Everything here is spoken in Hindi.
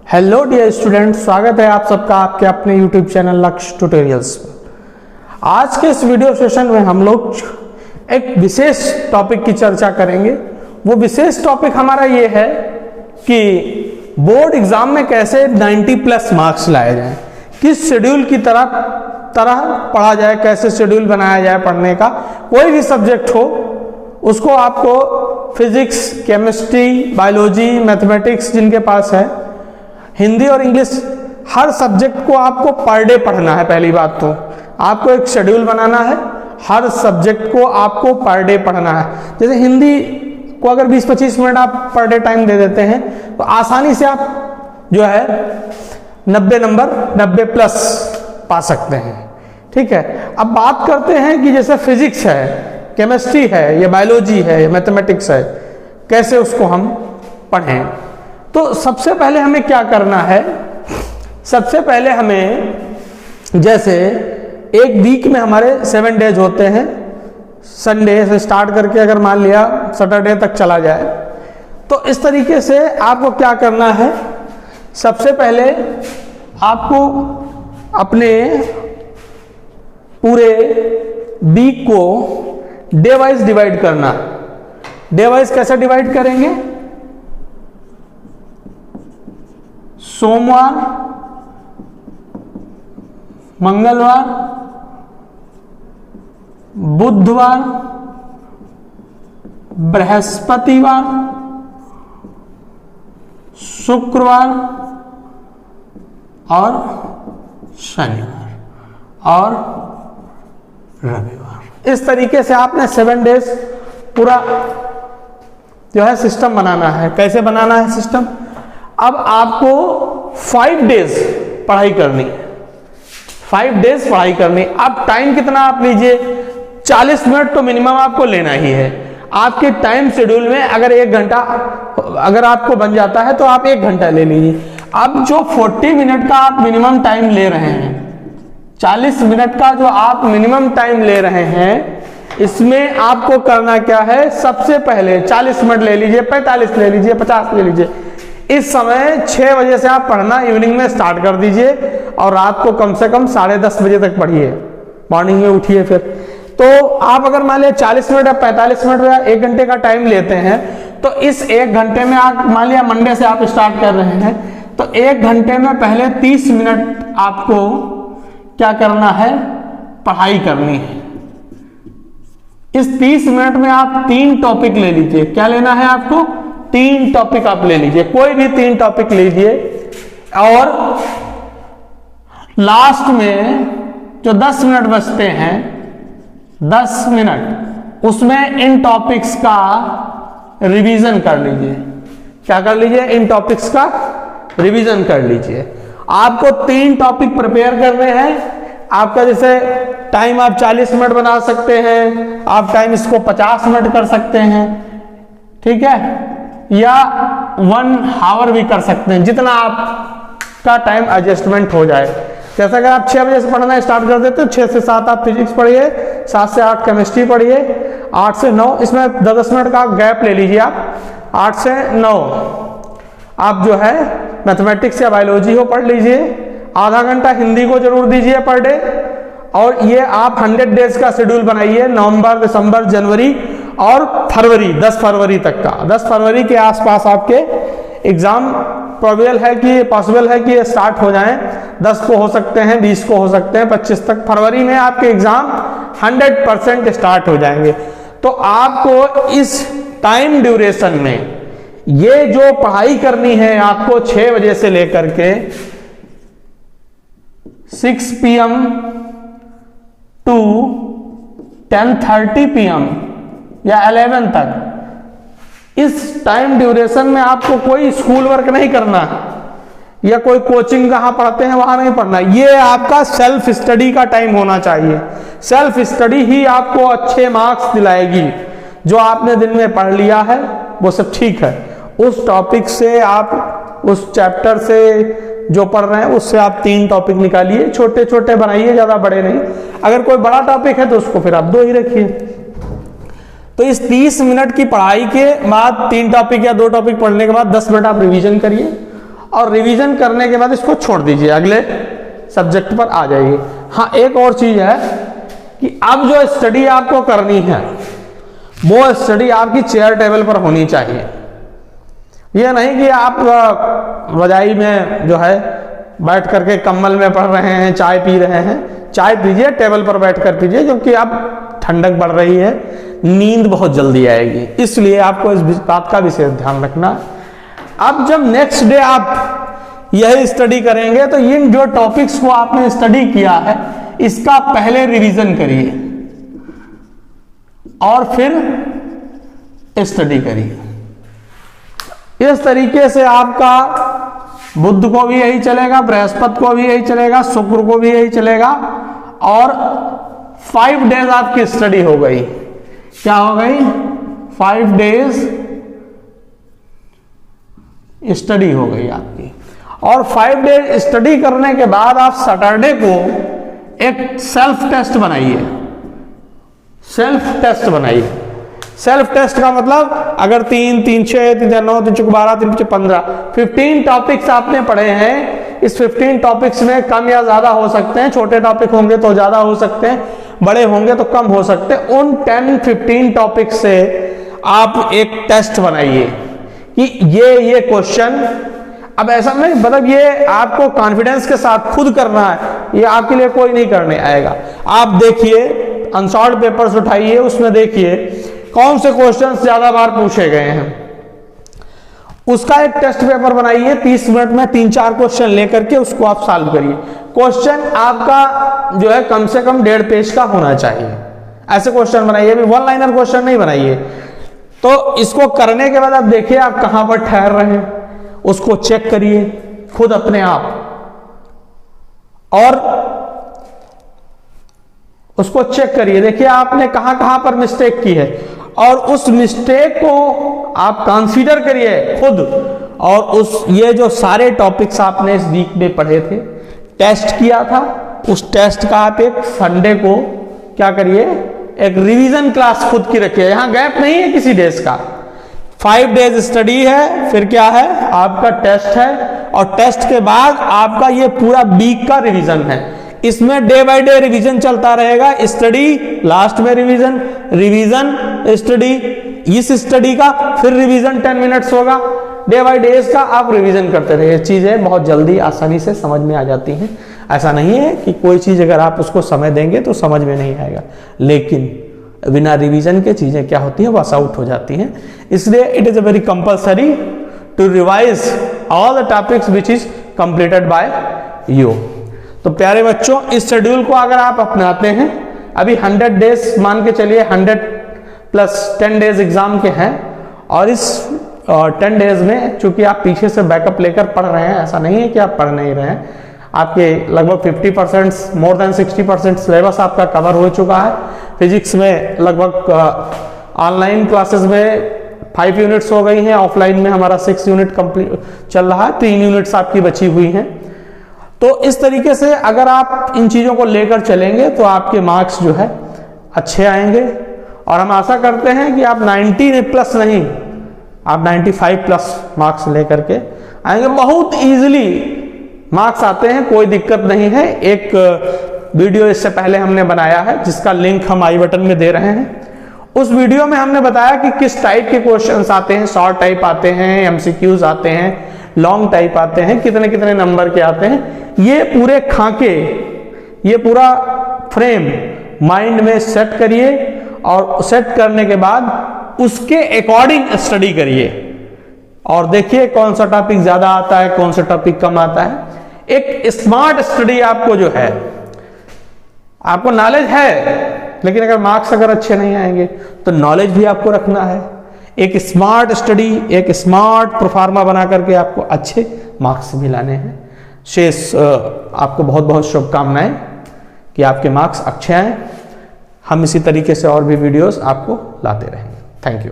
हेलो डियर स्टूडेंट, स्वागत है आप सबका आपके अपने यूट्यूब चैनल लक्ष्य ट्यूटोरियल्स में। आज के इस वीडियो सेशन में हम लोग एक विशेष टॉपिक की चर्चा करेंगे। वो विशेष टॉपिक हमारा ये है कि बोर्ड एग्जाम में कैसे 90+ मार्क्स लाए जाएं, किस शेड्यूल की तरह पढ़ा जाए, कैसे शेड्यूल बनाया जाए पढ़ने का। कोई भी सब्जेक्ट हो उसको आपको फिजिक्स, केमिस्ट्री, बायोलॉजी, मैथमेटिक्स जिनके पास है, हिंदी और इंग्लिश, हर सब्जेक्ट को आपको पर डे पढ़ना है। पहली बात तो आपको एक शेड्यूल बनाना है, हर सब्जेक्ट को आपको पर डे पढ़ना है। जैसे हिंदी को अगर 20-25 मिनट आप पर डे टाइम दे देते हैं तो आसानी से आप जो है 90 नंबर 90+ पा सकते हैं। ठीक है, अब बात करते हैं कि जैसे फिजिक्स है, केमिस्ट्री है, या बायोलॉजी है, या मैथमेटिक्स है, कैसे उसको हम पढ़ें। तो सबसे पहले हमें क्या करना है, सबसे पहले हमें जैसे एक वीक में हमारे 7 डेज होते हैं, संडे से स्टार्ट करके अगर मान लिया सैटरडे तक चला जाए, तो इस तरीके से आपको क्या करना है। सबसे पहले आपको अपने पूरे वीक को डे वाइज डिवाइड करना। डे वाइज कैसे डिवाइड करेंगे? सोमवार, मंगलवार, बुधवार, बृहस्पतिवार, शुक्रवार और शनिवार और रविवार। इस तरीके से आपने 7 डेज पूरा जो है सिस्टम बनाना है। कैसे बनाना है सिस्टम? अब आपको 5 डेज पढ़ाई करनी है, 5 डेज पढ़ाई करनी। अब टाइम कितना आप लीजिए, 40 मिनट तो मिनिमम आपको लेना ही है। आपके टाइम शेड्यूल में अगर 1 घंटा अगर आपको बन जाता है तो आप 1 घंटा ले लीजिए। अब जो 40 मिनट का आप मिनिमम टाइम ले रहे हैं, 40 मिनट का जो आप मिनिमम टाइम ले रहे हैं, इसमें आपको करना क्या है? सबसे पहले 40 मिनट ले लीजिए, 45 ले लीजिए, 50 ले लीजिए। इस समय 6 बजे से आप पढ़ना इवनिंग में स्टार्ट कर दीजिए और रात को कम से कम 10:30 बजे तक पढ़िए, मॉर्निंग में उठिए। फिर तो आप अगर मान लिया 40 मिनट या 45 मिनट या 1 घंटे का टाइम लेते हैं, तो इस 1 घंटे में आप मान लिया मंडे से आप स्टार्ट कर रहे हैं, तो 1 घंटे में पहले 30 मिनट आपको क्या करना है? पढ़ाई करनी है। इस 30 मिनट में आप 3 टॉपिक ले लीजिए। क्या लेना है आपको? 3 टॉपिक आप ले लीजिए, कोई भी 3 टॉपिक लीजिए। और लास्ट में जो 10 मिनट बचते हैं, 10 मिनट उसमें इन टॉपिक्स का रिवीजन कर लीजिए। क्या कर लीजिए? इन टॉपिक्स का रिवीजन कर लीजिए। आपको 3 टॉपिक प्रिपेयर करने हैं। आपका जैसे टाइम आप 40 मिनट बना सकते हैं, आप टाइम इसको 50 मिनट कर सकते हैं, ठीक है, या 1 आवर भी कर सकते हैं, जितना आपका टाइम एडजस्टमेंट हो जाए। जैसे अगर आप 6 बजे से पढ़ना स्टार्ट कर देते हो, 6 से 7 आप फिजिक्स पढ़िए, 7 से 8 केमिस्ट्री पढ़िए, 8 से 9 इसमें 10 मिनट का गैप ले लीजिए आप। 8 से 9 आप जो है मैथमेटिक्स या बायोलॉजी हो पढ़ लीजिए। आधा घंटा हिंदी को जरूर दीजिए पर डे। और ये आप 100 डेज का शेड्यूल बनाइए, नवंबर, दिसंबर, जनवरी और फरवरी, 10 फरवरी तक का। 10 फरवरी के आसपास आपके एग्जाम पॉसिबल है कि ये स्टार्ट हो जाएं। 10 को हो सकते हैं, 20 को हो सकते हैं, 25 तक फरवरी में आपके एग्जाम 100% स्टार्ट हो जाएंगे। तो आपको इस टाइम ड्यूरेशन में ये जो पढ़ाई करनी है, आपको 6 बजे से लेकर के 6 PM टू 10:30 PM या 11 तक, इस टाइम ड्यूरेशन में आपको कोई स्कूल वर्क नहीं करना या कोई कोचिंग कहाँ पढ़ते हैं वहां नहीं पढ़ना। ये आपका सेल्फ स्टडी का टाइम होना चाहिए। सेल्फ स्टडी ही आपको अच्छे मार्क्स दिलाएगी। जो आपने दिन में पढ़ लिया है वो सब ठीक है, उस टॉपिक से आप, उस चैप्टर से जो पढ़ रहे हैं उससे आप 3 टॉपिक निकालिए, छोटे छोटे बनाइए, ज्यादा बड़े नहीं। अगर कोई बड़ा टॉपिक है तो उसको फिर आप 2 ही रखिए। तो इस 30 मिनट की पढ़ाई के बाद 3 टॉपिक या 2 टॉपिक पढ़ने के बाद 10 मिनट आप रिवीजन करिए और रिवीजन करने के बाद इसको छोड़ दीजिए, अगले सब्जेक्ट पर आ जाइए। हाँ, एक और चीज है कि अब जो स्टडी आपको करनी है वो स्टडी आपकी चेयर टेबल पर होनी चाहिए। ये नहीं कि आप रजाई में जो है बैठ करके कंबल में पढ़ रहे हैं, चाय पी रहे हैं। चाय पीजिए, टेबल पर बैठ कर पीजिए, क्योंकि अब ठंडक बढ़ रही है, नींद बहुत जल्दी आएगी, इसलिए आपको इस बात का विशेष ध्यान रखना। अब जब नेक्स्ट डे आप यही स्टडी करेंगे तो इन जो टॉपिक्स को आपने स्टडी किया है इसका पहले रिवीजन करिए और फिर स्टडी करिए। इस तरीके से आपका बुध को भी यही चलेगा, बृहस्पति को भी यही चलेगा, शुक्र को भी यही चलेगा और 5 डेज आपकी स्टडी हो गई। क्या हो गई? 5 डेज स्टडी हो गई आपकी। और 5 डेज स्टडी करने के बाद आप सैटरडे को एक सेल्फ टेस्ट बनाइए। सेल्फ टेस्ट बनाइए। सेल्फ टेस्ट का मतलब अगर 3, 3, 6, 3, 9, 3, 12, 3, 15, 15 टॉपिक्स आपने पढ़े हैं, इस 15 टॉपिक्स में कम या ज्यादा हो सकते हैं। छोटे टॉपिक होंगे तो ज्यादा हो सकते हैं, बड़े होंगे तो कम हो सकते हैं। उन 10-15 टॉपिक से आप एक टेस्ट बनाइए कि ये क्वेश्चन, अब ऐसा नहीं मतलब ये आपको कॉन्फिडेंस के साथ खुद करना है, ये आपके लिए कोई नहीं करने आएगा। आप देखिए, अनसॉल्व्ड पेपर्स उठाइए, उसमें देखिए कौन से क्वेश्चन ज्यादा बार पूछे गए हैं, उसका एक टेस्ट पेपर बनाइए। 30 मिनट में 3-4 क्वेश्चन लेकर के उसको आप सॉल्व करिए। क्वेश्चन आपका जो है कम से कम 1.5 पेज का होना चाहिए। ऐसे क्वेश्चन बनाइए, अभी 1 लाइनर क्वेश्चन नहीं बनाइए। तो इसको करने के बाद आप देखिए आप कहां पर ठहर रहे हैं, उसको चेक करिए खुद अपने आप और उसको चेक करिए। देखिए आपने कहां कहां पर मिस्टेक की है और उस मिस्टेक को आप कंसीडर करिए खुद। और उस ये जो सारे टॉपिक्स आपने इस वीक में पढ़े थे, टेस्ट किया था, उस टेस्ट का आप एक संडे को क्या करिए, एक रिवीजन क्लास खुद की रखिए। यहां गैप नहीं है किसी डेज का। 5 डेज स्टडी है, फिर क्या है आपका टेस्ट है और टेस्ट के बाद आपका ये पूरा वीक का रिवीजन है। इसमें डे बाय डे रिवीजन चलता रहेगा। स्टडी, लास्ट में रिवीजन, रिवीजन, स्टडी, इस स्टडी का फिर रिवीजन 10 मिनट्स होगा। डे बाय डेज का आप रिवीजन करते रहिए। चीजें बहुत जल्दी आसानी से समझ में आ जाती हैं। ऐसा नहीं है कि कोई चीज अगर आप उसको समय देंगे तो समझ में नहीं आएगा, लेकिन बिना रिवीजन के चीजें क्या होती हैं, वॉश आउट हो जाती हैं। इसलिए it is a very compulsory to revise all the topics which is completed by you. तो प्यारे बच्चों, इस शेड्यूल को अगर आप अपनाते हैं, अभी 100 डेज मान के चलिए, 100 प्लस 10 डेज एग्जाम के हैं और इस 10 डेज में चूंकि आप पीछे से बैकअप लेकर पढ़ रहे हैं, ऐसा नहीं है कि आप पढ़ नहीं रहे हैं। आपके लगभग 50%, मोर देन 60% सिलेबस आपका कवर हो चुका है। फिजिक्स में लगभग ऑनलाइन क्लासेस में 5 यूनिट्स हो गई हैं, ऑफलाइन में हमारा 6 यूनिट कंप्लीट चल रहा है, 3 यूनिट्स आपकी बची हुई हैं। तो इस तरीके से अगर आप इन चीजों को लेकर चलेंगे तो आपके मार्क्स जो है अच्छे आएंगे और हम आशा करते हैं कि आप 90 प्लस नहीं, आप 95 प्लस मार्क्स लेकर के आएंगे। बहुत इजीली मार्क्स आते हैं, कोई दिक्कत नहीं है। एक वीडियो इससे पहले हमने बनाया है जिसका लिंक हम आई बटन में दे रहे हैं। उस वीडियो में हमने बताया कि किस टाइप के क्वेश्चंस आते हैं, शॉर्ट टाइप आते हैं, एमसीक्यूज आते हैं, लॉन्ग टाइप आते हैं, कितने कितने नंबर के आते हैं। ये पूरे खाके, ये पूरा फ्रेम माइंड में सेट करिए और सेट करने के बाद उसके अकॉर्डिंग स्टडी करिए और देखिए कौन सा टॉपिक ज्यादा आता है, कौन सा टॉपिक कम आता है। एक स्मार्ट स्टडी आपको जो है, आपको नॉलेज है, लेकिन अगर मार्क्स अगर अच्छे नहीं आएंगे तो नॉलेज भी आपको रखना है। एक स्मार्ट स्टडी, एक स्मार्ट प्रोफार्मा बना करके आपको अच्छे मार्क्स भी लाने हैं। शेष आपको बहुत बहुत शुभकामनाएं कि आपके मार्क्स अच्छे आए। हम इसी तरीके से और भी वीडियोस आपको लाते रहेंगे। Thank you.